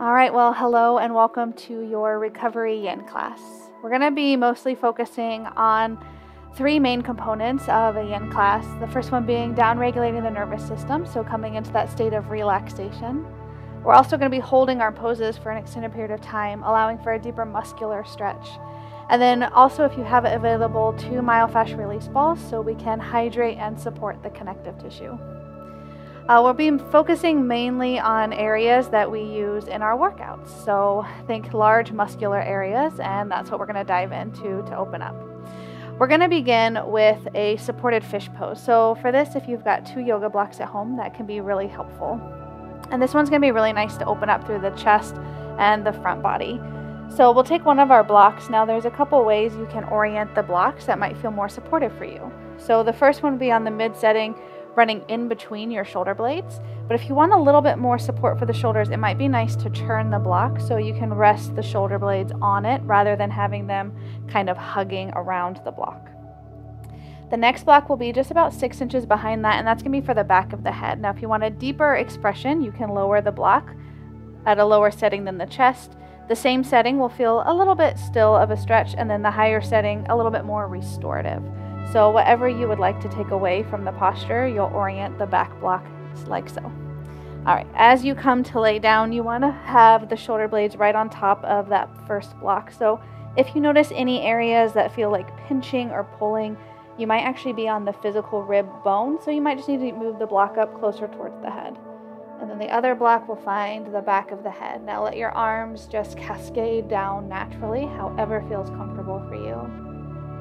All right, well, hello and welcome to your recovery yin class. We're going to be mostly focusing on three main components of a yin class. The first one being down-regulating the nervous system, so coming into that state of relaxation. We're also going to be holding our poses for an extended period of time, allowing for a deeper muscular stretch. And then also, if you have it available, 2 myofascial release balls so we can hydrate and support the connective tissue. We'll be focusing mainly on areas that we use in our workouts. So think large muscular areas, and that's what we're going to dive into to open up. We're going to begin with a supported fish pose. So for this, if you've got 2 yoga blocks at home, that can be really helpful. And this one's going to be really nice to open up through the chest and the front body. So we'll take one of our blocks. Now there's a couple ways you can orient the blocks that might feel more supportive for you. So the first one would be on the mid setting, running in between your shoulder blades. But if you want a little bit more support for the shoulders, it might be nice to turn the block so you can rest the shoulder blades on it rather than having them kind of hugging around the block. The next block will be just about 6 inches behind that, and that's going to be for the back of the head. Now, if you want a deeper expression, you can lower the block at a lower setting than the chest. The same setting will feel a little bit still of a stretch, and then the higher setting a little bit more restorative. So whatever you would like to take away from the posture, you'll orient the back block like so. All right, as you come to lay down, you want to have the shoulder blades right on top of that first block. So if you notice any areas that feel like pinching or pulling, you might actually be on the physical rib bone, so you might just need to move the block up closer towards the head. And then the other block will find the back of the head. Now let your arms just cascade down naturally, however feels comfortable for you.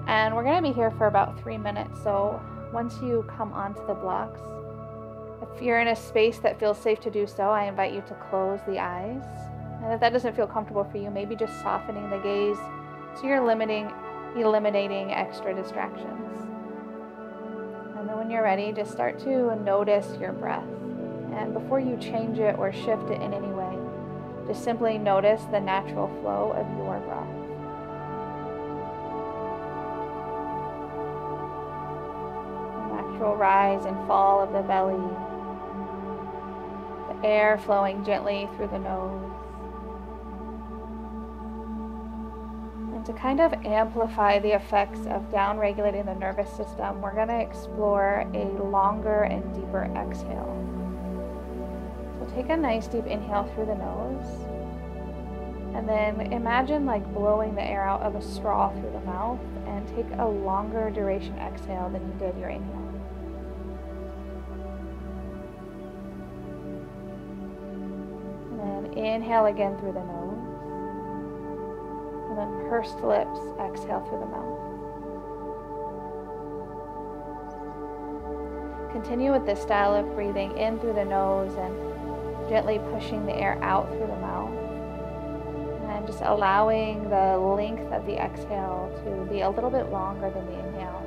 And we're going to be here for about 3 minutes, so once you come onto the blocks, if you're in a space that feels safe to do so, I invite you to close the eyes. And if that doesn't feel comfortable for you, maybe just softening the gaze so you're eliminating extra distractions. And then when you're ready, just start to notice your breath. And before you change it or shift it in any way, just simply notice the natural flow of your breath. Natural rise and fall of the belly, the air flowing gently through the nose. And to kind of amplify the effects of down-regulating the nervous system, we're going to explore a longer and deeper exhale. So take a nice deep inhale through the nose, and then imagine like blowing the air out of a straw through the mouth, and take a longer duration exhale than you did your inhale. Inhale again through the nose, and then pursed lips, exhale through the mouth. Continue with this style of breathing in through the nose and gently pushing the air out through the mouth, and just allowing the length of the exhale to be a little bit longer than the inhale.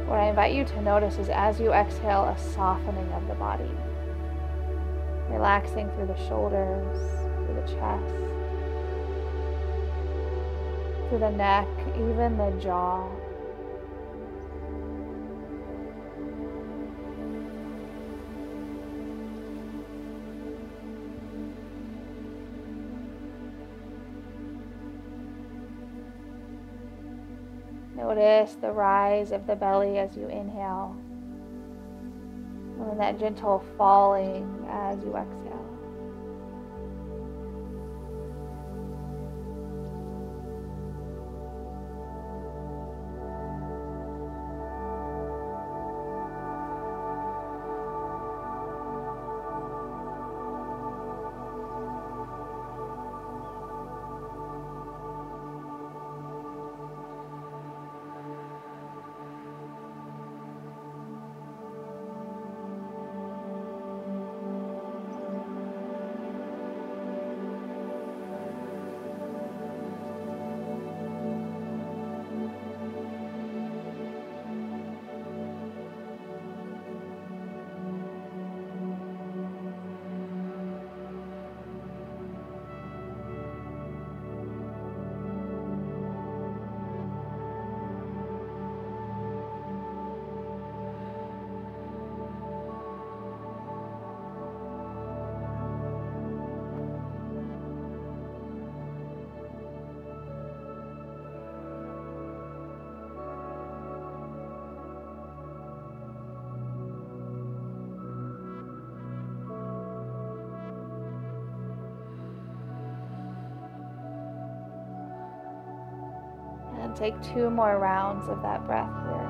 What I invite you to notice is as you exhale, a softening of the body. Relaxing through the shoulders, through the chest, through the neck, even the jaw. Notice the rise of the belly as you inhale, and then that gentle falling as you exhale. And take 2 more rounds of that breath here.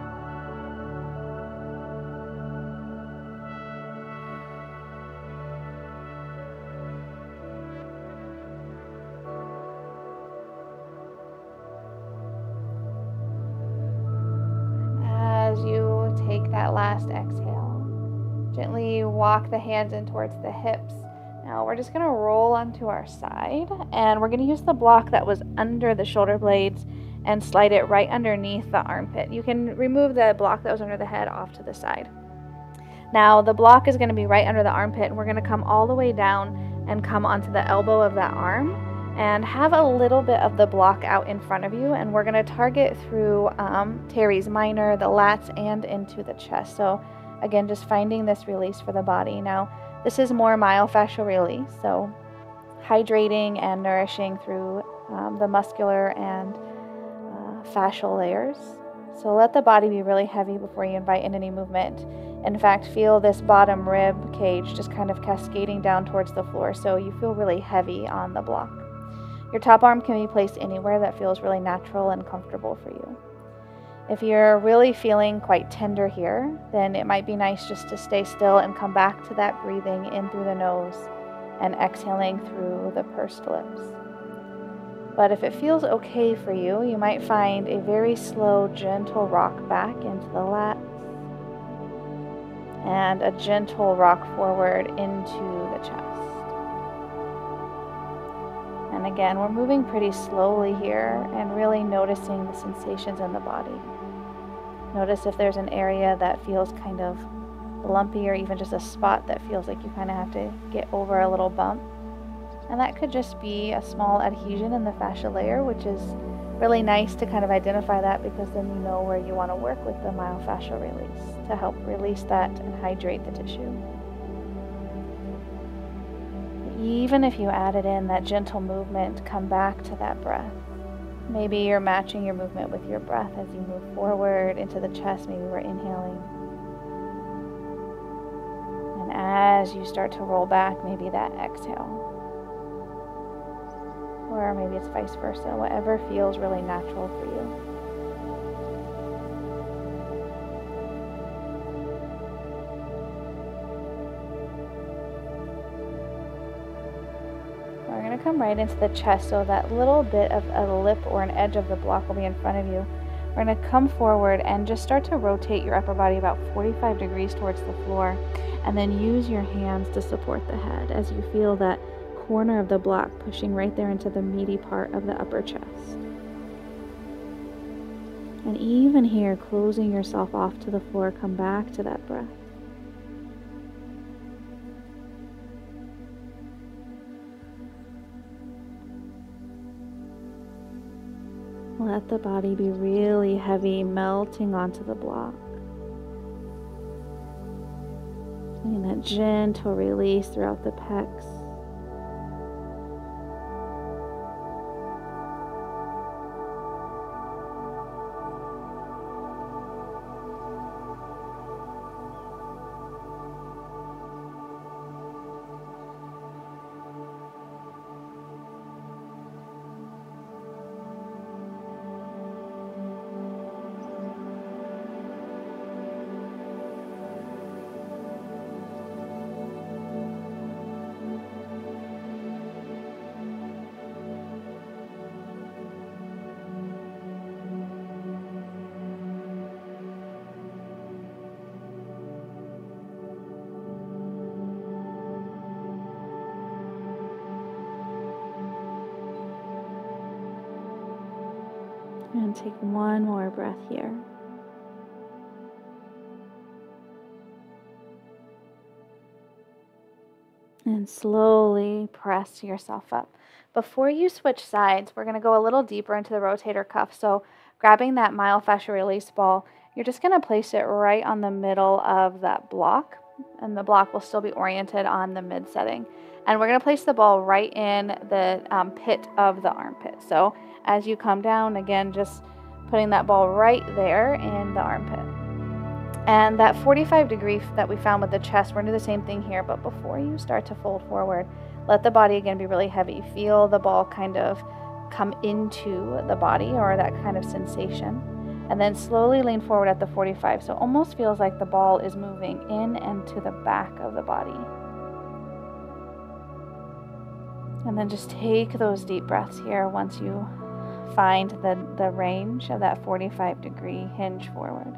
As you take that last exhale, gently walk the hands in towards the hips. Now we're just going to roll onto our side, and we're going to use the block that was under the shoulder blades and slide it right underneath the armpit. You can remove the block that was under the head off to the side. Now the block is going to be right under the armpit, and we're going to come all the way down and come onto the elbow of that arm and have a little bit of the block out in front of you, and we're going to target through teres minor, the lats, and into the chest. So again, just finding this release for the body. Now this is more myofascial release, so hydrating and nourishing through the muscular and fascial layers. So let the body be really heavy before you invite in any movement. In fact, feel this bottom rib cage just kind of cascading down towards the floor, so you feel really heavy on the block. Your top arm can be placed anywhere that feels really natural and comfortable for you. If you're really feeling quite tender here, then it might be nice just to stay still and come back to that breathing in through the nose and exhaling through the pursed lips. But if it feels okay for you, you might find a very slow, gentle rock back into the lats and a gentle rock forward into the chest. And again, we're moving pretty slowly here and really noticing the sensations in the body. Notice if there's an area that feels kind of lumpy, or even just a spot that feels like you kind of have to get over a little bump. And that could just be a small adhesion in the fascia layer, which is really nice to kind of identify that, because then you know where you want to work with the myofascial release to help release that and hydrate the tissue. Even if you added in that gentle movement, come back to that breath. Maybe you're matching your movement with your breath as you move forward into the chest. Maybe we're inhaling. And as you start to roll back, maybe that exhale. Or maybe it's vice versa, whatever feels really natural for you. We're going to come right into the chest, so that little bit of a lip or an edge of the block will be in front of you. We're going to come forward and just start to rotate your upper body about 45 degrees towards the floor, and then use your hands to support the head as you feel that corner of the block pushing right there into the meaty part of the upper chest. And even here, closing yourself off to the floor, come back to that breath. Let the body be really heavy, melting onto the block. And that gentle release throughout the pecs. And take one more breath here. And slowly press yourself up. Before you switch sides, we're going to go a little deeper into the rotator cuff. So grabbing that myofascial release ball, you're just going to place it right on the middle of that block, and the block will still be oriented on the mid setting. And we're going to place the ball right in the pit of the armpit. So as you come down, again, just putting that ball right there in the armpit. And that 45 degree that we found with the chest, we're going to do the same thing here, but before you start to fold forward, let the body again be really heavy. Feel the ball kind of come into the body, or that kind of sensation. And then slowly lean forward at the 45. So it almost feels like the ball is moving in and to the back of the body. And then just take those deep breaths here once you find the range of that 45-degree hinge forward.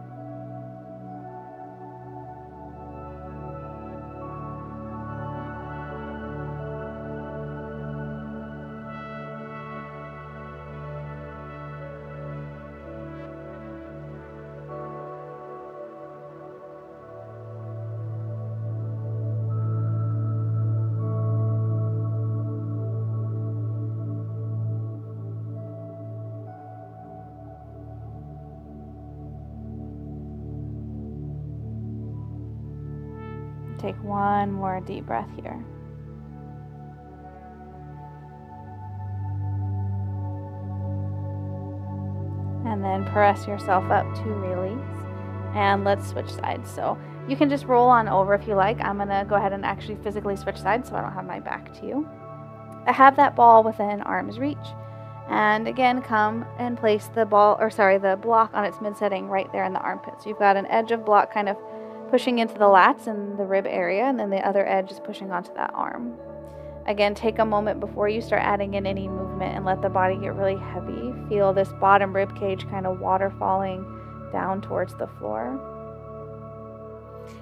Take one more deep breath here. And then press yourself up to release. And let's switch sides. So you can just roll on over if you like. I'm going to go ahead and actually physically switch sides so I don't have my back to you. I have that ball within arm's reach. And again, come and place the block on its mid-setting right there in the armpit. So you've got an edge of block kind of pushing into the lats and the rib area, and then the other edge is pushing onto that arm. Again, take a moment before you start adding in any movement and let the body get really heavy. Feel this bottom rib cage kind of waterfalling down towards the floor.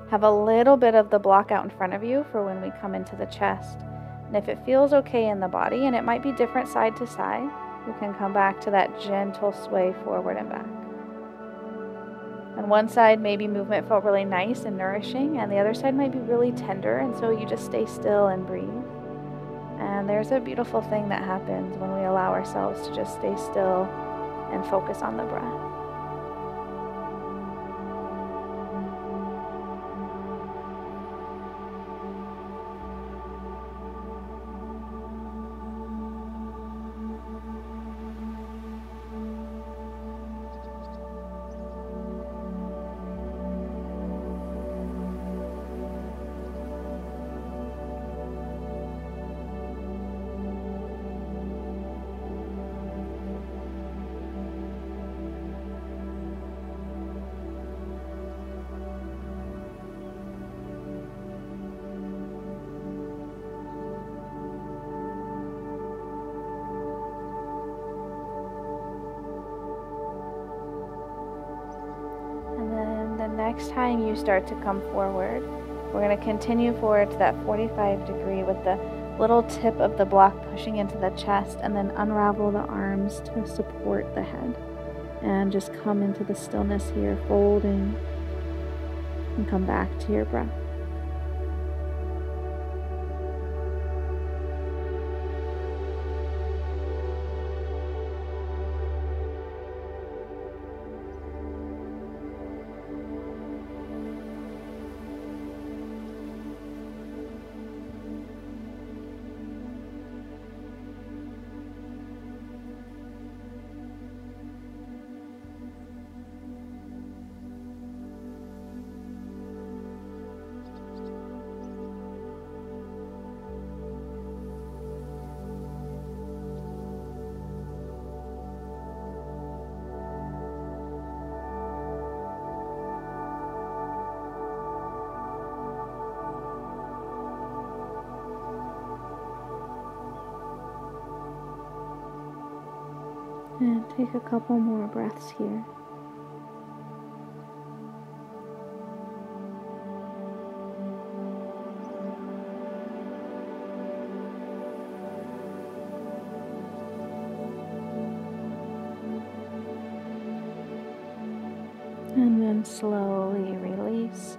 Have a little bit of the block out in front of you for when we come into the chest. And if it feels okay in the body, and it might be different side to side, you can come back to that gentle sway forward and back. On one side, maybe movement felt really nice and nourishing, and the other side might be really tender, and so you just stay still and breathe. And there's a beautiful thing that happens when we allow ourselves to just stay still and focus on the breath. Next time you start to come forward, we're going to continue forward to that 45-degree with the little tip of the block pushing into the chest, and then unravel the arms to support the head. And just come into the stillness here, folding, and come back to your breath. And take a couple more breaths here. And then slowly release.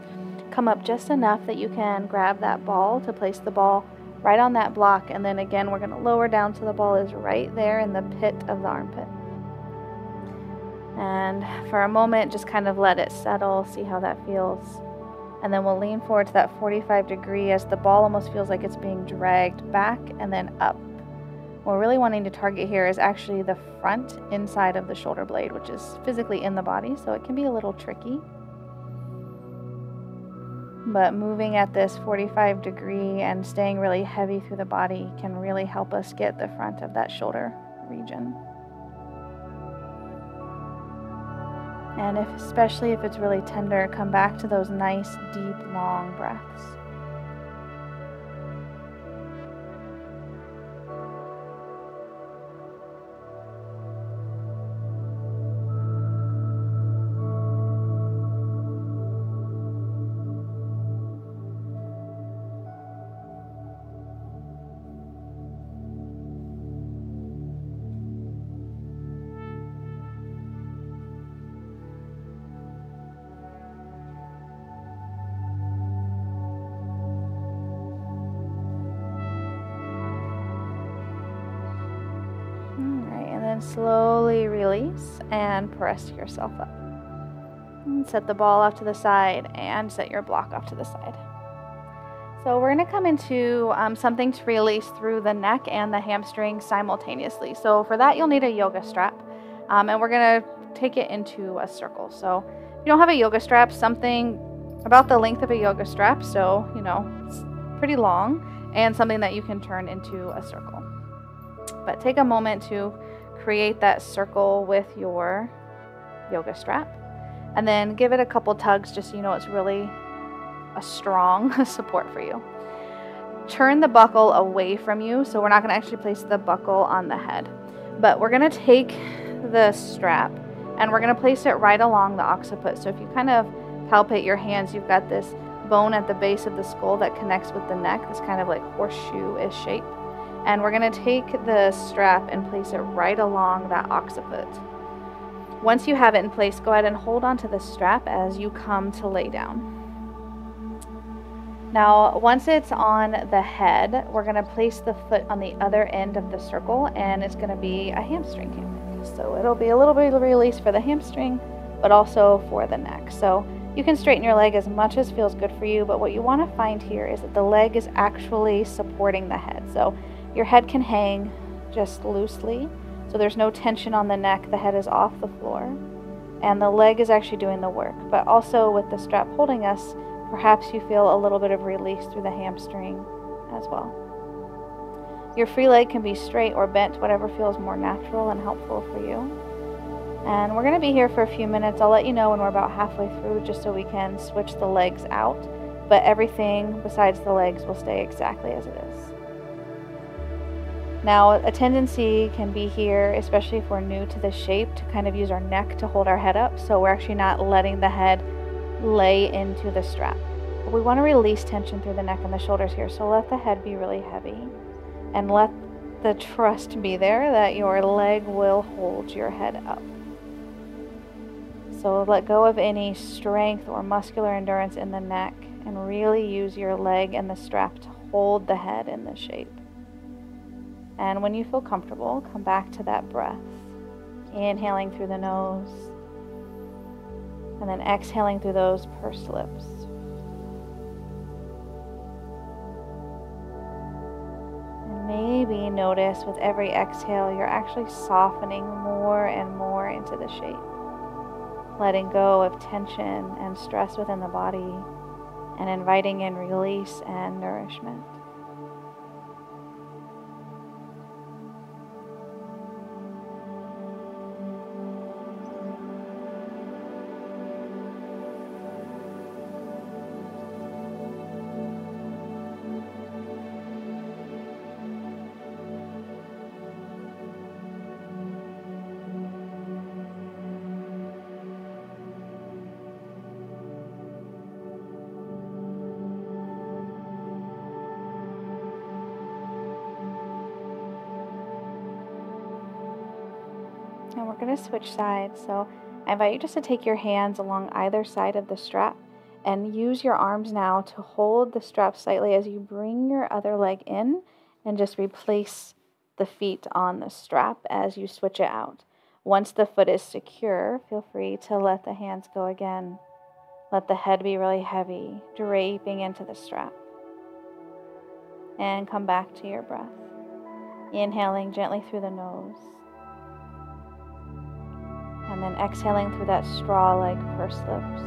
Come up just enough that you can grab that ball to place the ball right on that block, and then again we're going to lower down so the ball is right there in the pit of the armpit. And for a moment, just kind of let it settle, see how that feels. And then we'll lean forward to that 45-degree as the ball almost feels like it's being dragged back and then up. What we're really wanting to target here is actually the front inside of the shoulder blade, which is physically in the body, so it can be a little tricky. But moving at this 45-degree and staying really heavy through the body can really help us get the front of that shoulder region. And especially if it's really tender, come back to those nice, deep, long breaths. And slowly release and press yourself up. And set the ball off to the side and set your block off to the side. So we're going to come into something to release through the neck and the hamstring simultaneously. So for that, you'll need a yoga strap. And we're going to take it into a circle. So if you don't have a yoga strap, something about the length of a yoga strap, so, it's pretty long, and something that you can turn into a circle. But take a moment to create that circle with your yoga strap, and then give it a couple tugs just so you know it's really a strong support for you. Turn the buckle away from you, so we're not going to actually place the buckle on the head, but we're going to take the strap and we're going to place it right along the occiput. So if you kind of palpate your hands, you've got this bone at the base of the skull that connects with the neck, this kind of like horseshoe-ish shape. And we're going to take the strap and place it right along that occiput. Once you have it in place, go ahead and hold onto the strap as you come to lay down. Now, once it's on the head, we're going to place the foot on the other end of the circle, and it's going to be a hamstring hammock. So it'll be a little bit of release for the hamstring, but also for the neck. So you can straighten your leg as much as feels good for you, but what you want to find here is that the leg is actually supporting the head. So your head can hang just loosely, so there's no tension on the neck, the head is off the floor, and the leg is actually doing the work. But also with the strap holding us, perhaps you feel a little bit of release through the hamstring as well. Your free leg can be straight or bent, whatever feels more natural and helpful for you. And we're going to be here for a few minutes. I'll let you know when we're about halfway through, just so we can switch the legs out, but everything besides the legs will stay exactly as it is. Now, a tendency can be here, especially if we're new to this shape, to kind of use our neck to hold our head up, so we're actually not letting the head lay into the strap. But we want to release tension through the neck and the shoulders here, so let the head be really heavy, and let the trust be there that your leg will hold your head up. So let go of any strength or muscular endurance in the neck, and really use your leg and the strap to hold the head in this shape. And when you feel comfortable, come back to that breath. Inhaling through the nose, and then exhaling through those pursed lips. And maybe notice with every exhale, you're actually softening more and more into the shape. Letting go of tension and stress within the body, and inviting in release and nourishment. And we're going to switch sides. So I invite you just to take your hands along either side of the strap and use your arms now to hold the strap slightly as you bring your other leg in, and just replace the feet on the strap as you switch it out. Once the foot is secure, feel free to let the hands go again. Let the head be really heavy, draping into the strap. And come back to your breath. Inhaling gently through the nose. And then exhaling through that straw-like pursed lips.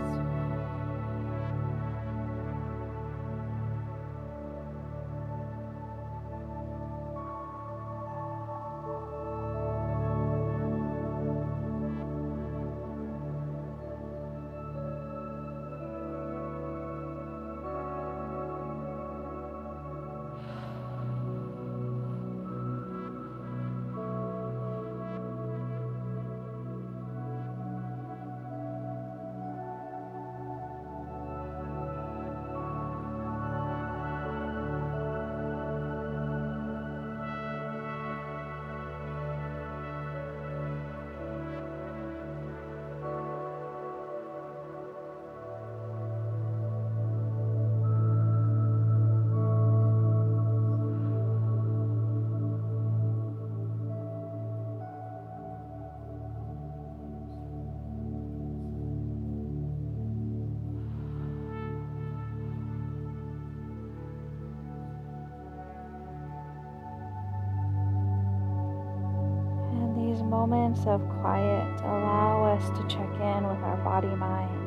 moments of quiet allow us to check in with our body-mind.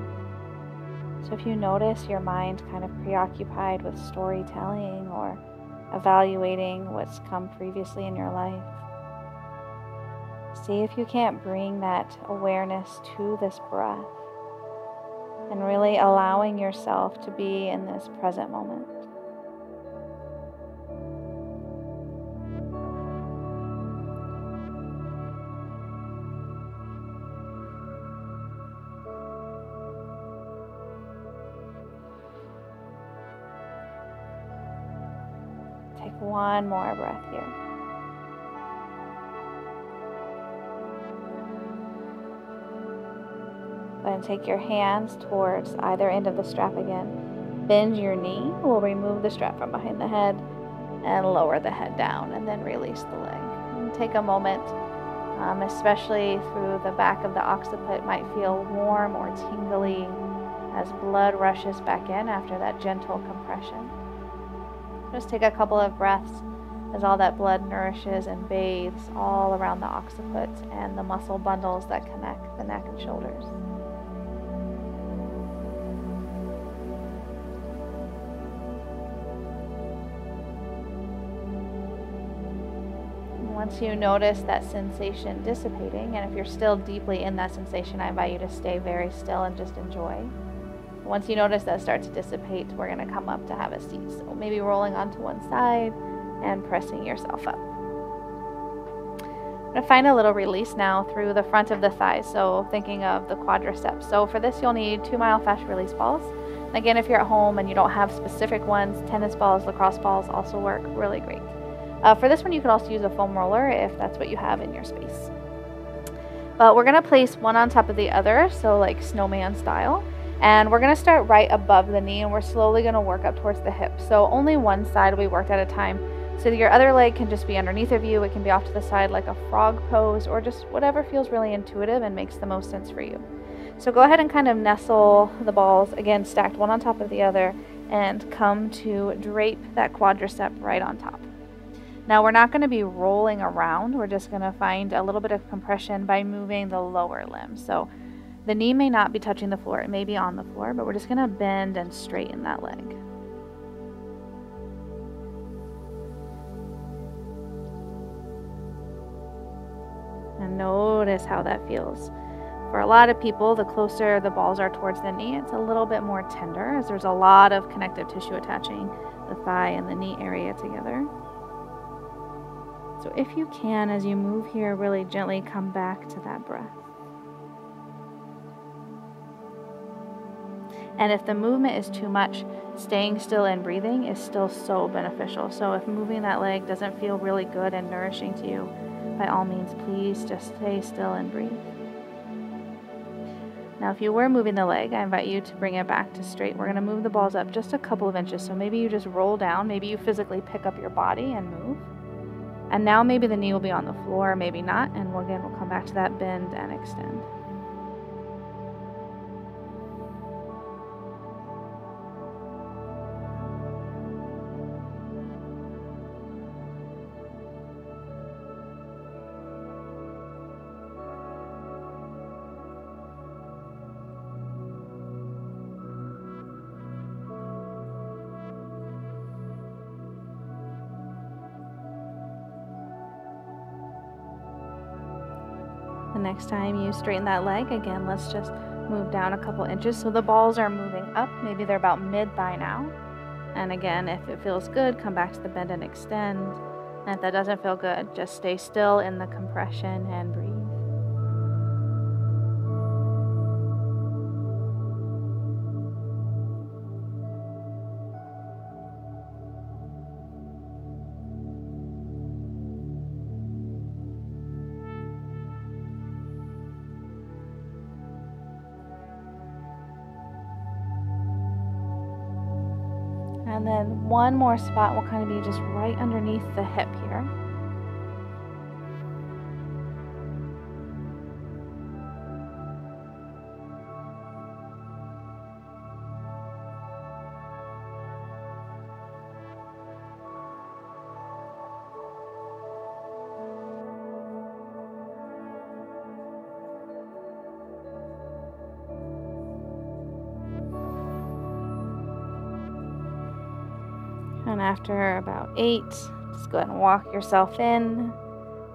So if you notice your mind kind of preoccupied with storytelling or evaluating what's come previously in your life, see if you can't bring that awareness to this breath and really allowing yourself to be in this present moment. Take one more breath here. Then take your hands towards either end of the strap again. Bend your knee. We'll remove the strap from behind the head and lower the head down and then release the leg. And take a moment, especially through the back of the occiput, might feel warm or tingly as blood rushes back in after that gentle compression. Just take a couple of breaths as all that blood nourishes and bathes all around the occiput and the muscle bundles that connect the neck and shoulders. Once you notice that sensation dissipating, and if you're still deeply in that sensation, I invite you to stay very still and just enjoy. Once you notice that start to dissipate, we're going to come up to have a seat. So maybe rolling onto one side and pressing yourself up. I'm going to find a little release now through the front of the thighs, so thinking of the quadriceps. So for this, you'll need 2 myofascial release balls. And again, if you're at home and you don't have specific ones, tennis balls, lacrosse balls also work really great. For this one, you can also use a foam roller if that's what you have in your space. But we're going to place one on top of the other, so like snowman style. And we're going to start right above the knee, and we're slowly going to work up towards the hip. So only one side will be worked at a time. So your other leg can just be underneath of you. It can be off to the side like a frog pose, or just whatever feels really intuitive and makes the most sense for you. So go ahead and kind of nestle the balls, again, stacked one on top of the other, and come to drape that quadricep right on top. Now we're not going to be rolling around. We're just going to find a little bit of compression by moving the lower limb. So the knee may not be touching the floor. It may be on the floor, but we're just going to bend and straighten that leg. And notice how that feels. For a lot of people, the closer the balls are towards the knee, it's a little bit more tender as there's a lot of connective tissue attaching the thigh and the knee area together. So if you can, as you move here, really gently come back to that breath. And if the movement is too much, staying still and breathing is still so beneficial. So if moving that leg doesn't feel really good and nourishing to you, by all means, please just stay still and breathe. Now, if you were moving the leg, I invite you to bring it back to straight. We're going to move the balls up just a couple of inches. So maybe you just roll down. Maybe you physically pick up your body and move. And now maybe the knee will be on the floor, maybe not. And we'll come back to that bend and extend. The next time you straighten that leg, again, let's just move down a couple inches. So the balls are moving up. Maybe they're about mid-thigh now. And again, if it feels good, come back to the bend and extend. And if that doesn't feel good, just stay still in the compression and breathe. And then one more spot will kind of be just right underneath the hip here. And after about 8, just go ahead and walk yourself in,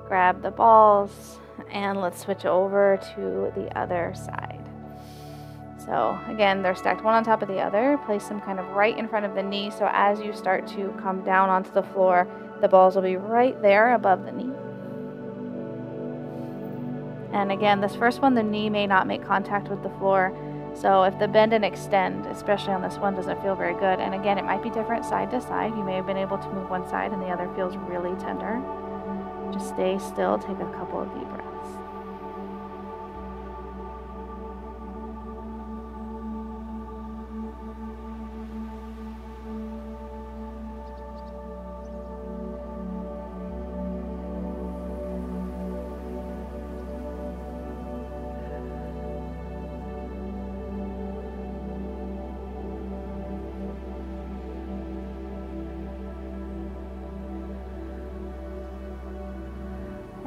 grab the balls, and let's switch over to the other side. So again, they're stacked one on top of the other. Place them kind of right in front of the knee, so as you start to come down onto the floor, the balls will be right there above the knee. And again, this first one, the knee may not make contact with the floor. So if the bend and extend, especially on this one, doesn't feel very good, and again, it might be different side to side. You may have been able to move one side and the other feels really tender. Just stay still, take a couple of deep breaths.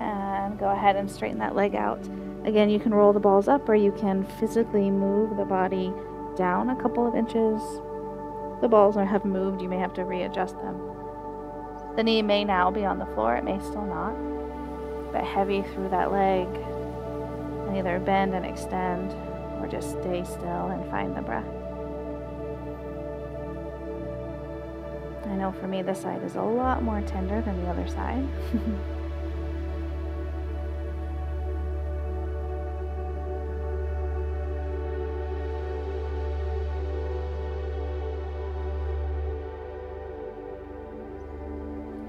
And go ahead and straighten that leg out. Again, you can roll the balls up or you can physically move the body down a couple of inches. The balls have moved, you may have to readjust them. The knee may now be on the floor, it may still not, but heavy through that leg. And either bend and extend or just stay still and find the breath. I know for me this side is a lot more tender than the other side.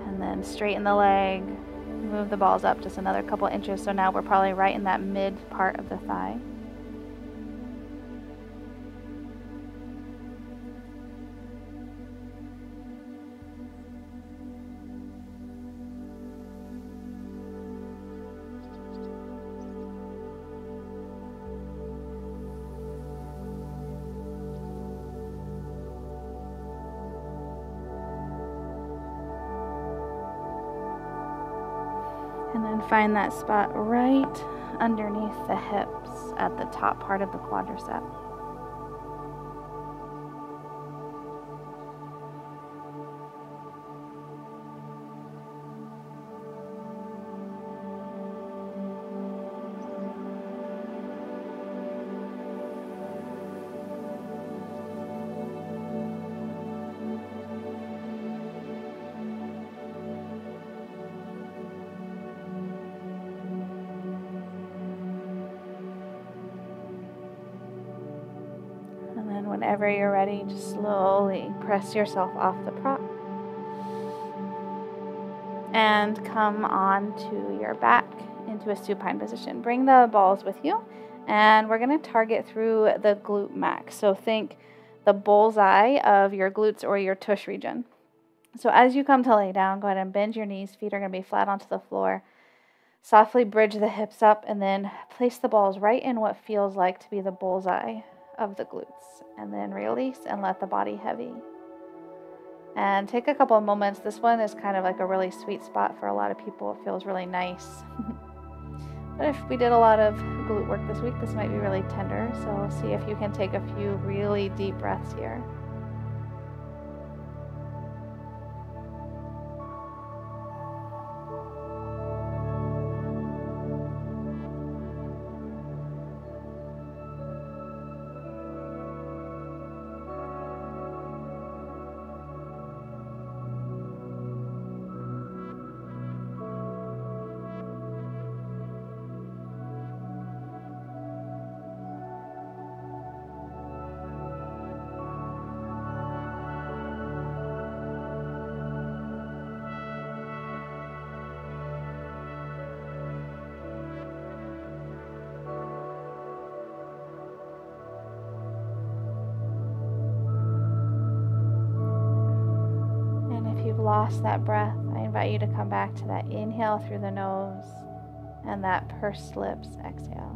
And then straighten the leg, move the balls up just another couple inches, so now we're probably right in that mid part of the thigh. And then find that spot right underneath the hips at the top part of the quadricep. Whenever you're ready, just slowly press yourself off the prop and come onto your back into a supine position. Bring the balls with you, and we're going to target through the glute max. So think the bullseye of your glutes or your tush region. So as you come to lay down, go ahead and bend your knees. Feet are going to be flat onto the floor. Softly bridge the hips up and then place the balls right in what feels like to be the bullseye of the glutes, and then release and let the body heavy. And take a couple of moments. This one is kind of like a really sweet spot for a lot of people. It feels really nice. But if we did a lot of glute work this week, this might be really tender. So see if you can take a few really deep breaths here. Lost that breath, I invite you to come back to that inhale through the nose and that pursed lips exhale.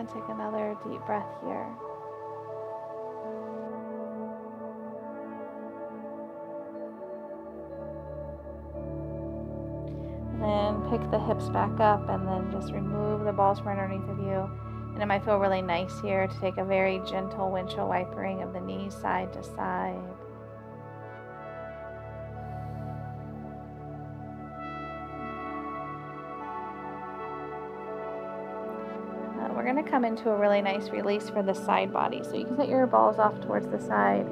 And take another deep breath here. And then pick the hips back up and then just remove the balls from underneath of you. And it might feel really nice here to take a very gentle windshield wipering of the knees side to side. We're going to come into a really nice release for the side body. So you can set your balls off towards the side,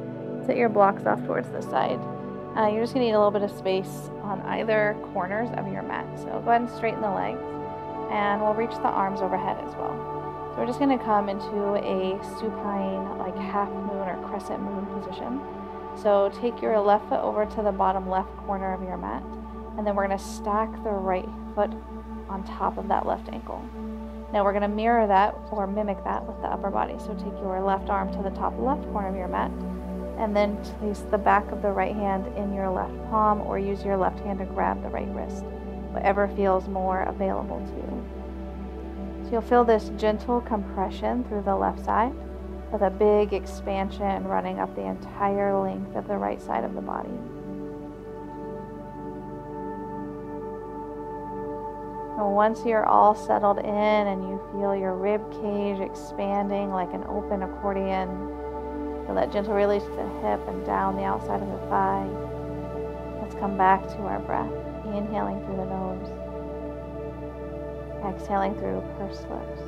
set your blocks off towards the side. You're just going to need a little bit of space on either corners of your mat. So go ahead and straighten the legs, and we'll reach the arms overhead as well. So we're just going to come into a supine, like half moon or crescent moon position. So take your left foot over to the bottom left corner of your mat, and then we're going to stack the right foot on top of that left ankle. Now we're going to mirror that or mimic that with the upper body. So take your left arm to the top left corner of your mat, and then place the back of the right hand in your left palm, or use your left hand to grab the right wrist, whatever feels more available to you. So you'll feel this gentle compression through the left side with a big expansion running up the entire length of the right side of the body. And once you're all settled in and you feel your rib cage expanding like an open accordion, feel that gentle release to the hip and down the outside of the thigh. Let's come back to our breath, inhaling through the nose, exhaling through pursed lips.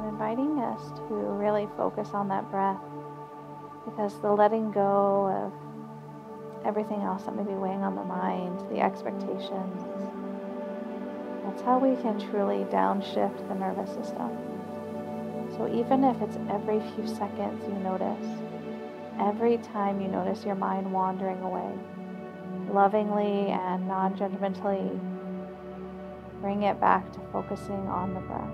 Inviting us to really focus on that breath, because the letting go of everything else that may be weighing on the mind, the expectations, that's how we can truly downshift the nervous system. So even if it's every few seconds you notice, every time you notice your mind wandering away, lovingly and non-judgmentally bring it back to focusing on the breath.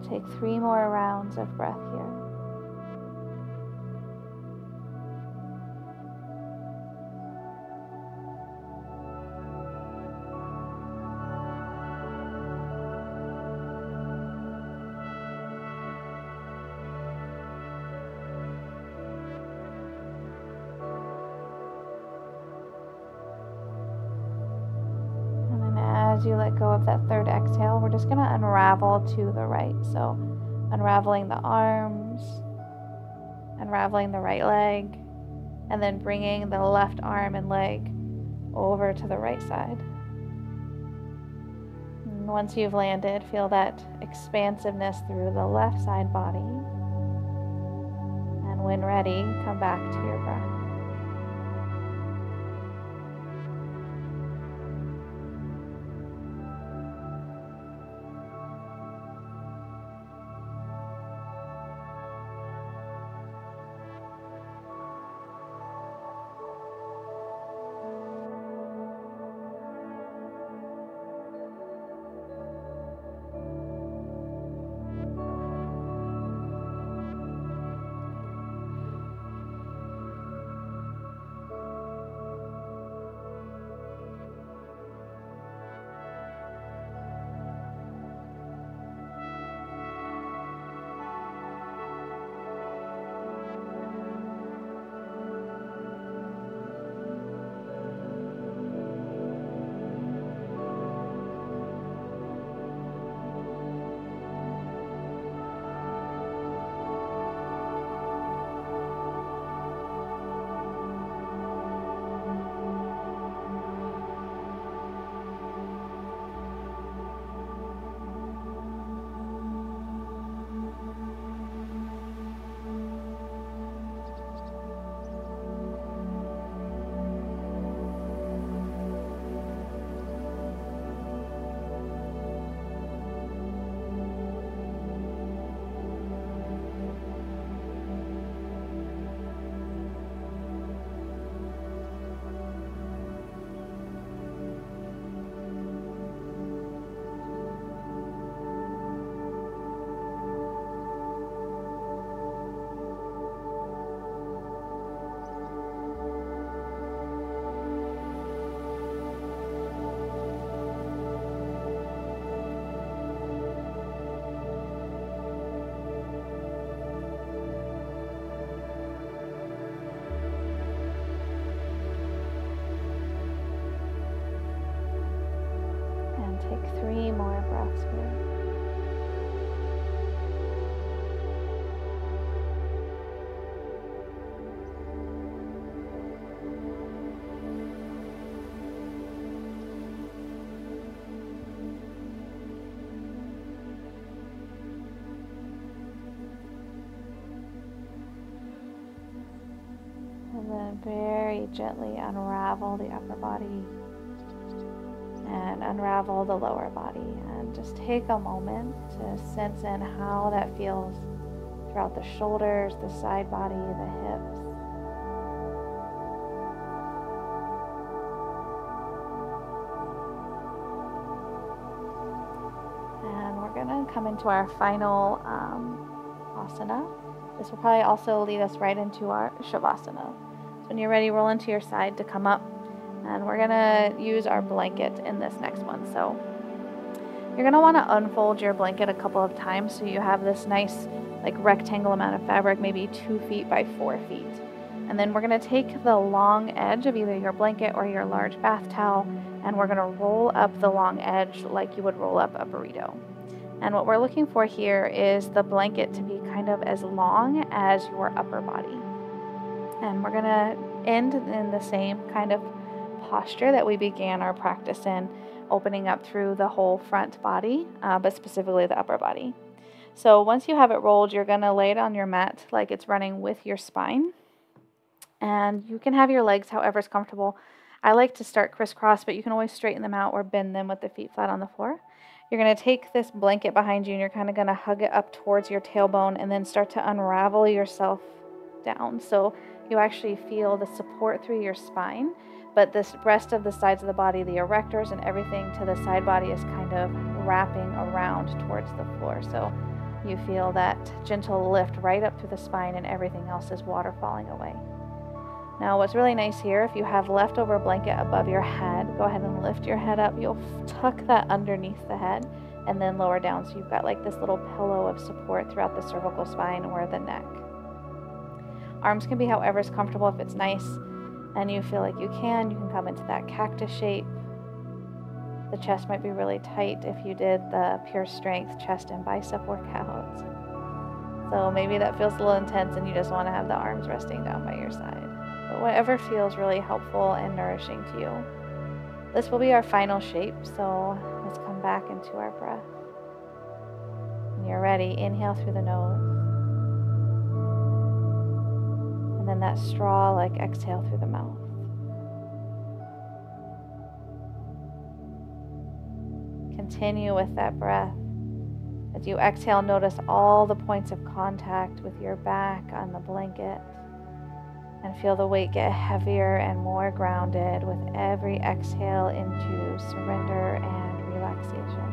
Take 3 more rounds of breath here. As you let go of that third exhale, we're just going to unravel to the right. So unraveling the arms, unraveling the right leg, and then bringing the left arm and leg over to the right side. And once you've landed, feel that expansiveness through the left side body. And when ready, come back to your breath. And then very gently unravel the upper body and unravel the lower body. And just take a moment to sense in how that feels throughout the shoulders, the side body, the hips. And we're going to come into our final asana. This will probably also lead us right into our shavasana. So when you're ready, roll into your side to come up. And we're going to use our blanket in this next one. So you're going to want to unfold your blanket a couple of times so you have this nice like rectangle amount of fabric, maybe 2 feet by 4 feet. And then we're going to take the long edge of either your blanket or your large bath towel, and we're going to roll up the long edge like you would roll up a burrito. And what we're looking for here is the blanket to be kind of as long as your upper body. And we're going to end in the same kind of posture that we began our practice in, opening up through the whole front body, but specifically the upper body. So once you have it rolled, you're going to lay it on your mat like it's running with your spine. And you can have your legs however is comfortable. I like to start crisscross, but you can always straighten them out or bend them with the feet flat on the floor. You're going to take this blanket behind you and you're kind of going to hug it up towards your tailbone and then start to unravel yourself down. So you actually feel the support through your spine, but this rest of the sides of the body, the erectors and everything to the side body is kind of wrapping around towards the floor. So you feel that gentle lift right up through the spine and everything else is waterfalling away. Now what's really nice here, if you have leftover blanket above your head, go ahead and lift your head up. You'll tuck that underneath the head and then lower down. So you've got like this little pillow of support throughout the cervical spine or the neck. Arms can be however is comfortable. If it's nice and you feel like you can come into that cactus shape. The chest might be really tight if you did the pure strength chest and bicep workout. So maybe that feels a little intense and you just want to have the arms resting down by your side. But whatever feels really helpful and nourishing to you. This will be our final shape, so let's come back into our breath. When you're ready, inhale through the nose. And then that straw-like exhale through the mouth. Continue with that breath. As you exhale, notice all the points of contact with your back on the blanket. And feel the weight get heavier and more grounded with every exhale into surrender and relaxation.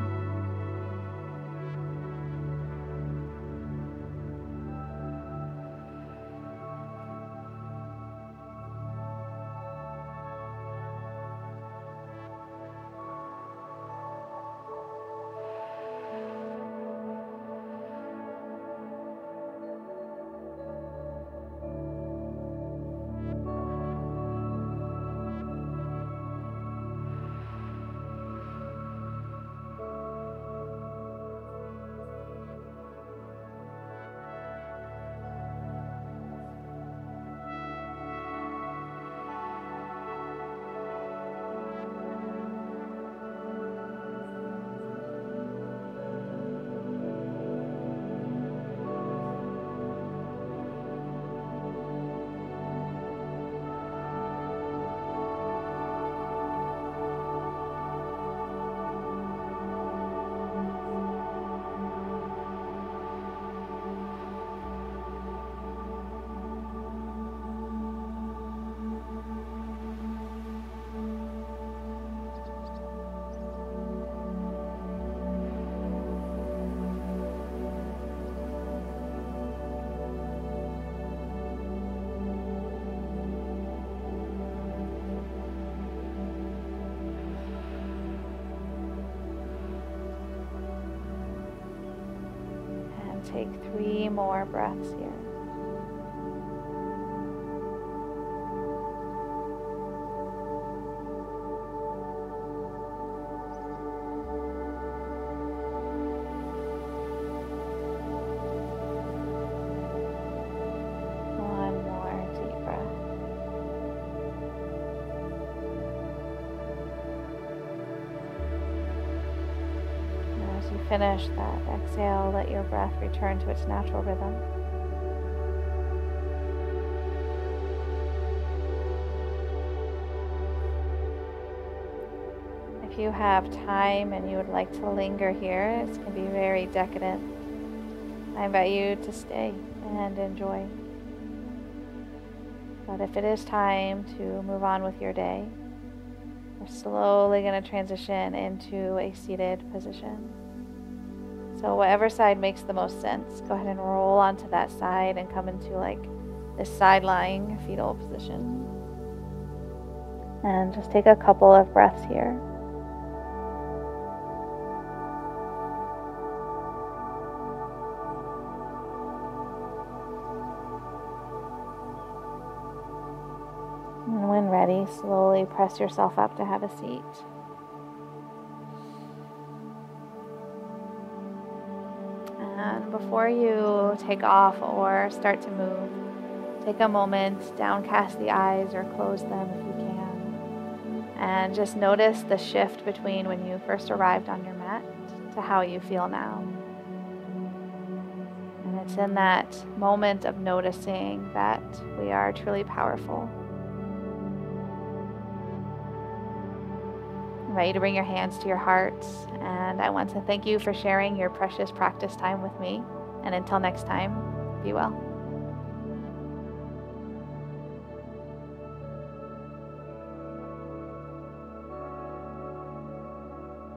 Take 3 more breaths here. One more deep breath. As you finish that exhale, let your breath return to its natural rhythm. you have time and you would like to linger here, this can be very decadent. I invite you to stay and enjoy. But if it is time to move on with your day, we're slowly going to transition into a seated position. So whatever side makes the most sense, go ahead and roll onto that side and come into like this side-lying fetal position. And just take a couple of breaths here. And when ready, slowly press yourself up to have a seat. And before you take off or start to move, take a moment, downcast the eyes or close them if you can. And just notice the shift between when you first arrived on your mat to how you feel now. And it's in that moment of noticing that we are truly powerful. I invite you to bring your hands to your heart, and I want to thank you for sharing your precious practice time with me. And until next time, be well.